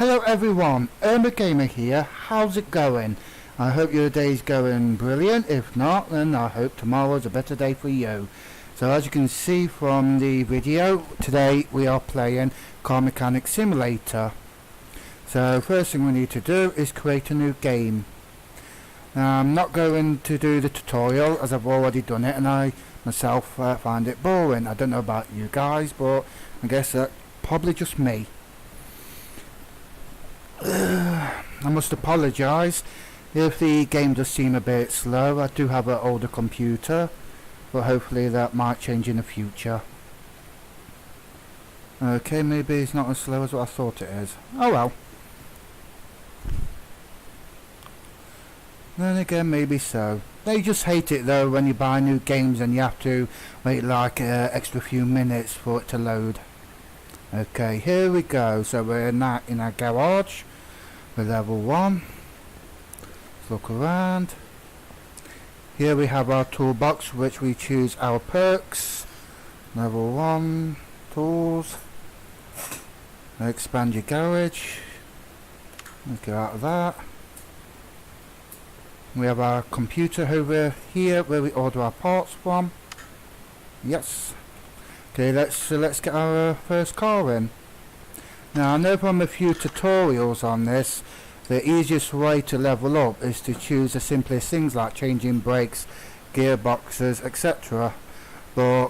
Hello everyone, Irma Gamer here. How's it going? I hope your day's going brilliant. If not, then I hope tomorrow's a better day for you. So as you can see from the video, today we are playing Car Mechanic Simulator. So first thing we need to do is create a new game. Now I'm not going to do the tutorial as I've already done it, and I myself find it boring. I don't know about you guys, but I guess that's probably just me. I must apologise if the game does seem a bit slow. I do have an older computer, but hopefully that might change in the future. Okay, maybe it's not as slow as what I thought it is. Oh well. Then again, maybe so. They just hate it though when you buy new games and you have to wait like an extra few minutes for it to load. Okay, here we go. So we're in our garage. We're level 1. Let's look around. Here we have our toolbox, which we choose our perks. Level 1 tools. Expand your garage. Let's get out of that. We have our computer over here where we order our parts from. Yes. Okay, let's get our first car in. Now I know from a few tutorials on this, the easiest way to level up is to choose the simplest things like changing brakes, gearboxes, etc. But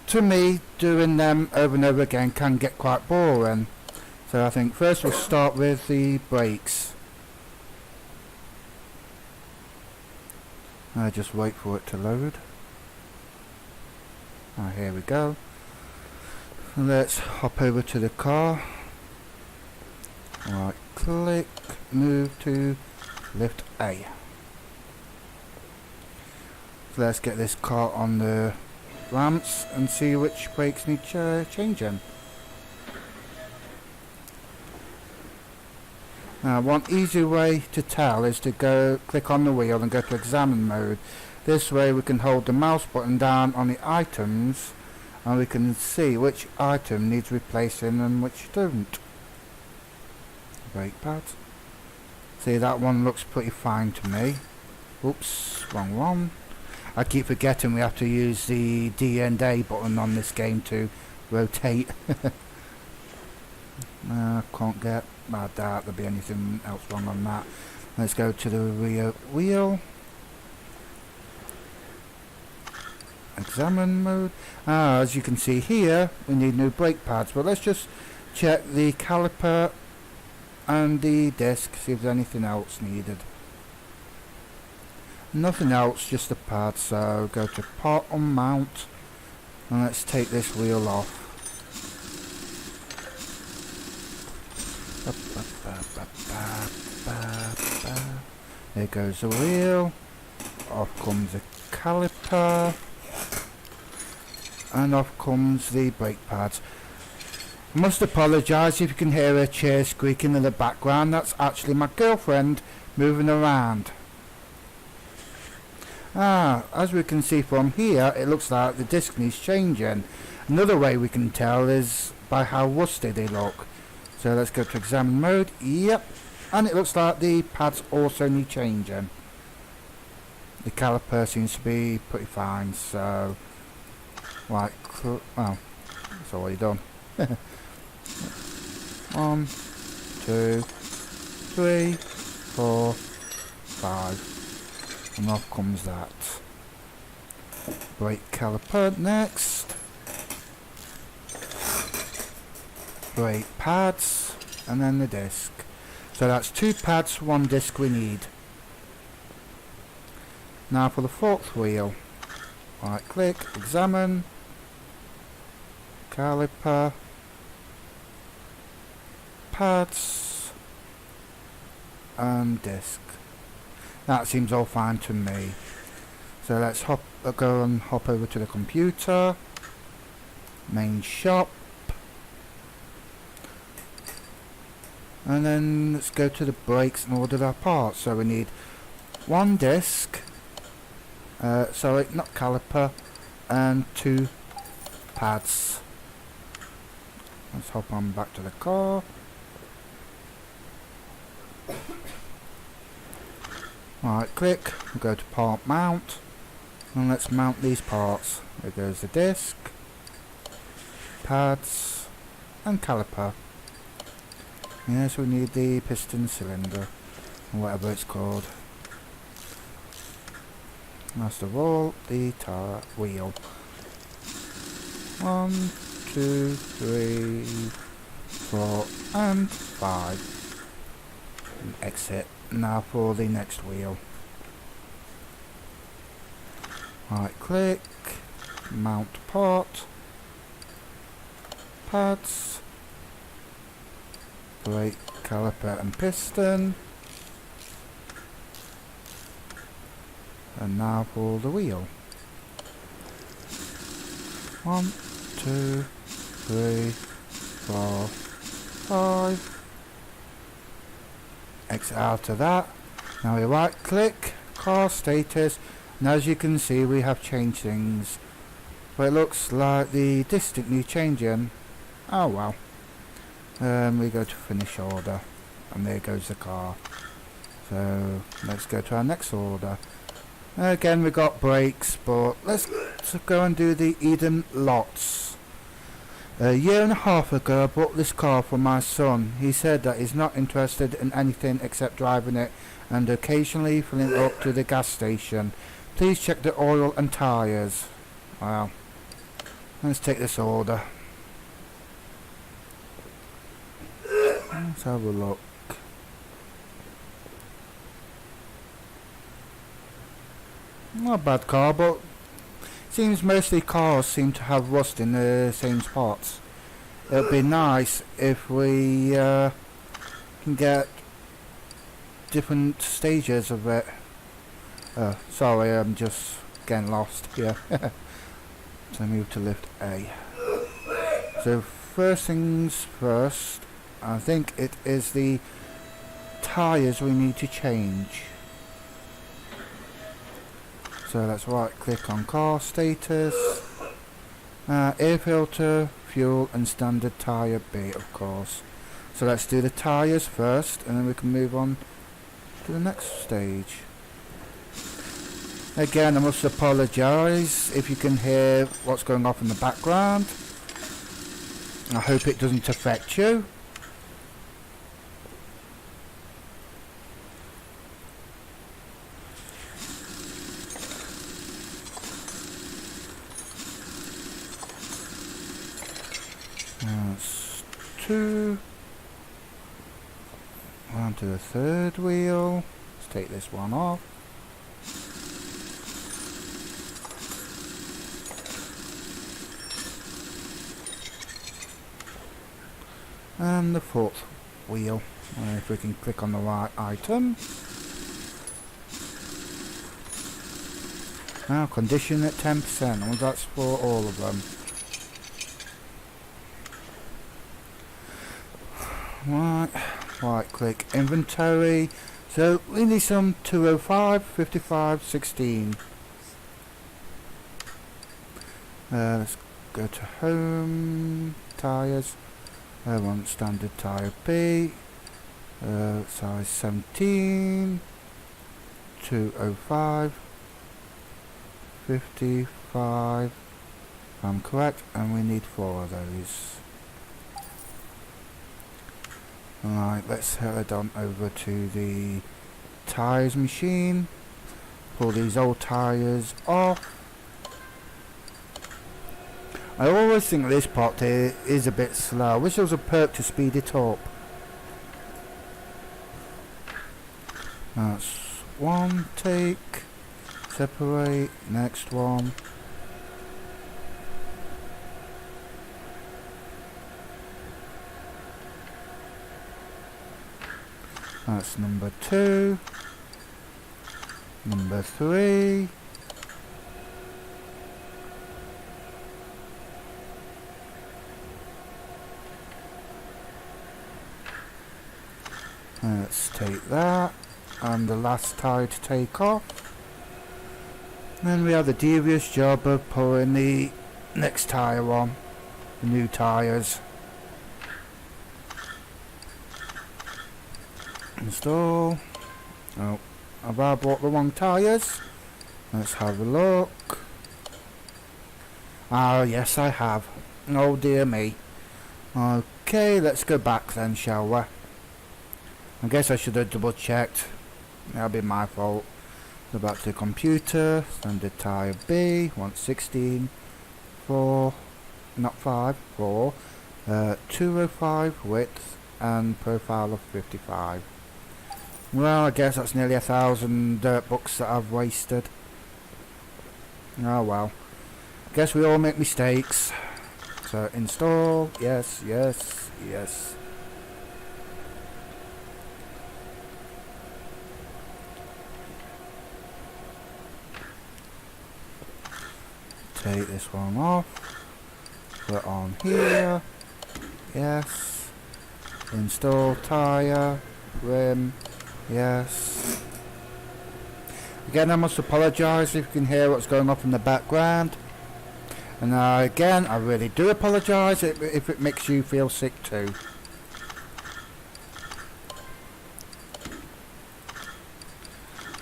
to me, doing them over and over again can get quite boring. So I think first we'll start with the brakes. I'll just wait for it to load. Here we go. Let's hop over to the car. Right click, move to lift A. So let's get this car on the ramps and see which brakes need changing. Now one easy way to tell is to click on the wheel and go to examine mode. This way we can hold the mouse button down on the items and we can see which item needs replacing and which don't. Brake pads. See, that one looks pretty fine to me. Oops, wrong one. I keep forgetting we have to use the D and A button on this game to rotate. Can't get. I doubt there'll be anything else wrong on that. Let's go to the rear wheel. Examine mode. As you can see here, we need new brake pads, but let's just check the caliper and the disc, see if there's anything else needed. Nothing else, just the pads. So go to part on mount and let's take this wheel off. There goes the wheel. Off comes the caliper. And off comes the brake pads. I must apologise if you can hear a chair squeaking in the background. That's actually my girlfriend moving around. As we can see from here, it looks like the disc needs changing. Another way we can tell is by how rusty they look. So let's go to examine mode. Yep, and it looks like the pads also need changing. The caliper seems to be pretty fine, so well, it's already done. 1, 2, 3, 4, 5, and off comes that. Brake caliper next. Brake pads, and then the disc. So that's 2 pads, 1 disc we need. Now for the 4th wheel. Right click, examine, caliper, pads and disc. That seems all fine to me. So let's go and hop over to the computer, main shop, and then let's go to the brakes and order our parts. So we need 1 disc, sorry, not caliper, and 2 pads. Let's hop on back to the car. Right click, we'll go to part mount, and let's mount these parts. There goes the disc, pads and caliper. Yes, we need the piston cylinder, or whatever it's called. Last of all, the tire wheel. 1, 2, 3, 4 and 5. And exit. Now for the next wheel. Right click, mount part, pads, brake, caliper and piston. And now for the wheel. 1, 2, 3, 4, 5. Exit out of that. Now we right click, car status, and as you can see we have changed things. But it looks like the disc didn't need changing. Oh well. We go to finish order, and there goes the car. So let's go to our next order. Again we got brakes, but let's go and do the Eden lots. A year and a half ago I bought this car for my son. He said that he's not interested in anything except driving it and occasionally filling it up to the gas station. Please check the oil and tyres. Well, let's take this order. Let's have a look. Not a bad car, but seems mostly cars seem to have rust in the same spots. It'd be nice if we can get different stages of it. Sorry, I'm just getting lost here. So move to lift A. So first things first, I think it is the tyres we need to change. So let's right click on car status, air filter, fuel and standard tyre B of course. So let's do the tyres first and then we can move on to the next stage. Again I must apologise if you can hear what's going off in the background. I hope it doesn't affect you. That's 2. On to the third wheel. Let's take this one off. And the fourth wheel. If we can click on the right item. Now condition at 10%. Well, that's for all of them. Right click inventory. So we need some 205, 55, 16. Let's go to home, tyres. I want standard tyre B, size 17, 205, 55, if I'm correct, and we need 4 of those. Right, let's head on over to the tyres machine, pull these old tyres off. I always think this part here is a bit slow. I wish there was a perk to speed it up. That's one take, separate, next one. That's number 2, number 3. Let's take that, and the last tyre to take off. Then we have the devious job of putting the next tyre on, the new tyres. Install. Oh, Have I bought the wrong tyres? Let's have a look. Oh yes I have. Oh dear me. Okay, let's go back then, shall we? I guess I should have double checked. That'll be my fault. Go back to the computer, standard tyre B, 116, 4, not 5, 4, 205 width and profile of 55. Well, I guess that's nearly 1,000 dirt bucks that I've wasted. Oh well. Guess we all make mistakes. So install, yes, yes, yes. Take this one off, put on here, yes, install tyre, rim, yes. Again, I must apologise if you can hear what's going off in the background. And again, I really do apologise if it makes you feel sick too.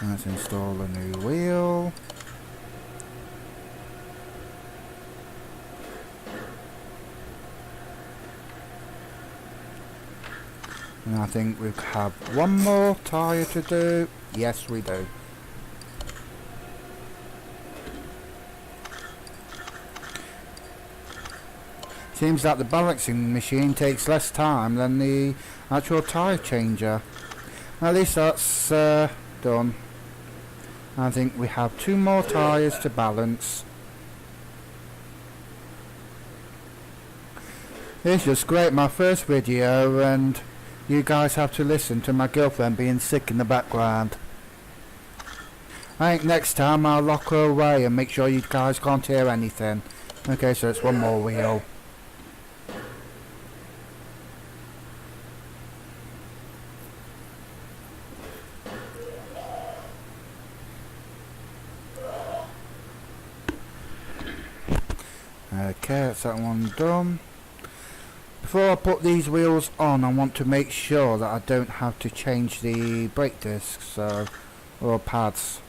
Let's install a new wheel. And I think we have one more tyre to do. Yes, we do. Seems that the balancing machine takes less time than the actual tyre changer. At least that's done. I think we have 2 more tyres to balance. It's just great, my first video, and you guys have to listen to my girlfriend being sick in the background. I think next time I'll lock her away and make sure you guys can't hear anything. Okay, so it's one more wheel. Okay, that's that one done. Before I put these wheels on, I want to make sure that I don't have to change the brake discs or pads.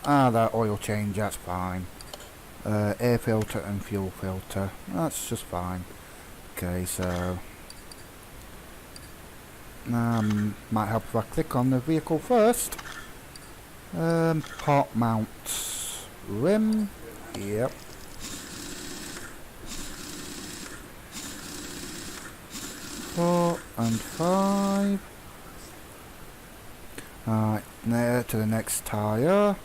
That oil change, that's fine. Air filter and fuel filter, that's just fine. Okay, so might help if I click on the vehicle first. Part mounts, rim, yep. 4 and 5. Alright, there to the next tyre.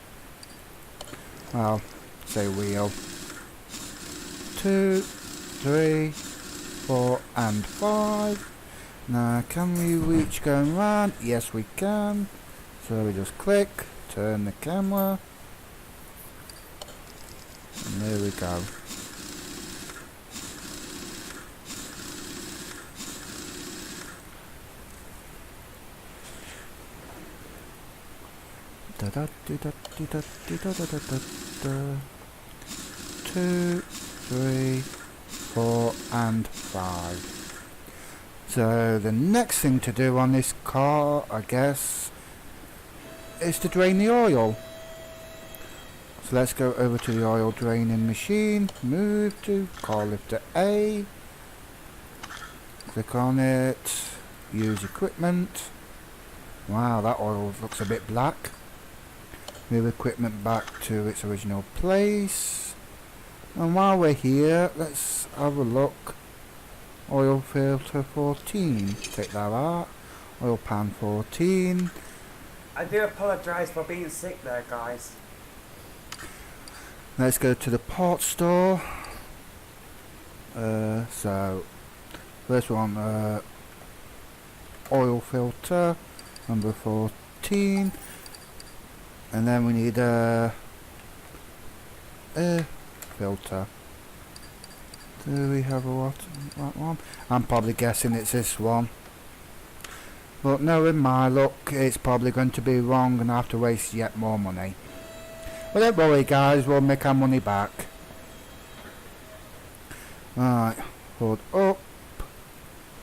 Well, say wheel. 2, 3, 4 and 5. Now can we reach going round? Yes we can. So we just click, turn the camera, and there we go. Da da da da da da da da da. 2, 3, 4 and 5. So the next thing to do on this car, I guess, is to drain the oil. So let's go over to the oil draining machine, move to car lifter A, click on it, use equipment. Wow, that oil looks a bit black. Move equipment back to its original place. And while we're here, let's have a look. Oil filter 14, take that out. Oil pan 14. I do apologise for being sick there, guys. Let's go to the parts store. So first one, oil filter number 14. And then we need a air filter. Do we have that one? I'm probably guessing it's this one. But knowing my luck, it's probably going to be wrong and I have to waste yet more money. But don't worry guys, we'll make our money back. Right, hold up.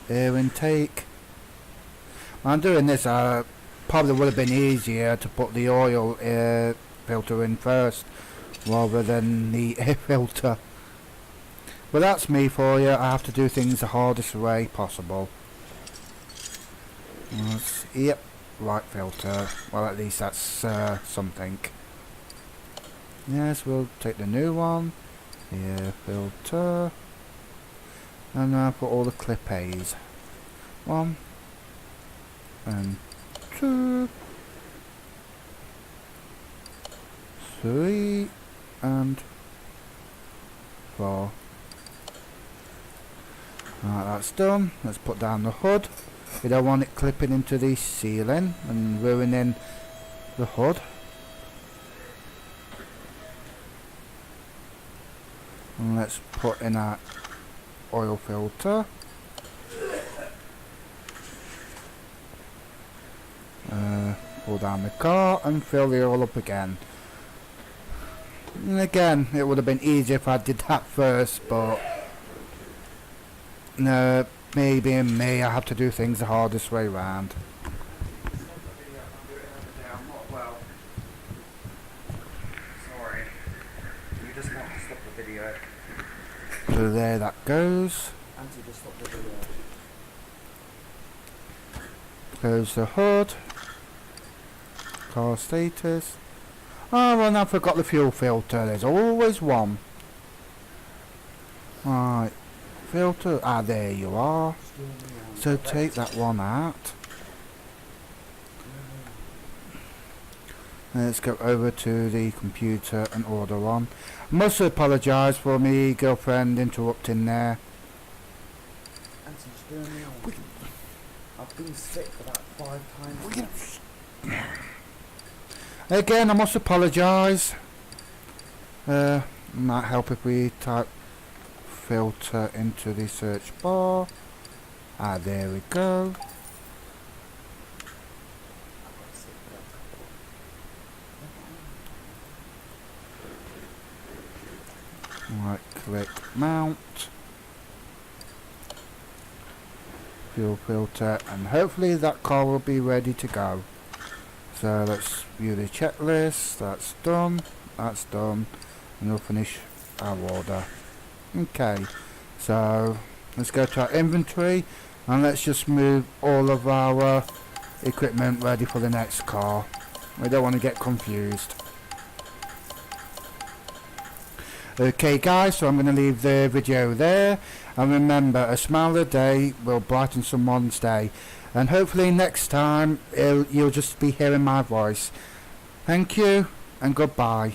Air intake. I'm doing this probably would have been easier to put the oil filter in first rather than the air filter. But that's me for you. I have to do things the hardest way possible. Yep, right filter. Well, at least that's something. Yes, we'll take the new one. Air filter. And now put all the clip A's. 1 and 2, 3 and 4. Right, that's done. Let's put down the hood. We don't want it clipping into the ceiling and ruining the hood. And let's put in our oil filter. Pull down the car and fill it all up again. And again, it would have been easier if I did that first, but no, me being me, I have to do things the hardest way round. Well, sorry. You just want to stop the video. So there that goes. Auntie, just stop the video. Close the hood. Car status. Oh, well, I forgot the fuel filter. There's always one. Right. Filter. Ah, there you are. So take that one out. Let's go over to the computer and order one. I must apologise for me girlfriend interrupting there. Auntie, just doing me on. I've been sick about 5 times. Again, I must apologise. Might help if we type filter into the search bar. Ah, there we go. Right click mount. Fuel filter, and hopefully that car will be ready to go. So let's view the checklist. That's done. That's done. And we'll finish our order. Okay. So let's go to our inventory and let's just move all of our equipment ready for the next car. We don't want to get confused. Okay guys, so I'm going to leave the video there, and remember, a smile a day will brighten someone's day, and hopefully next time you'll just be hearing my voice. Thank you and goodbye.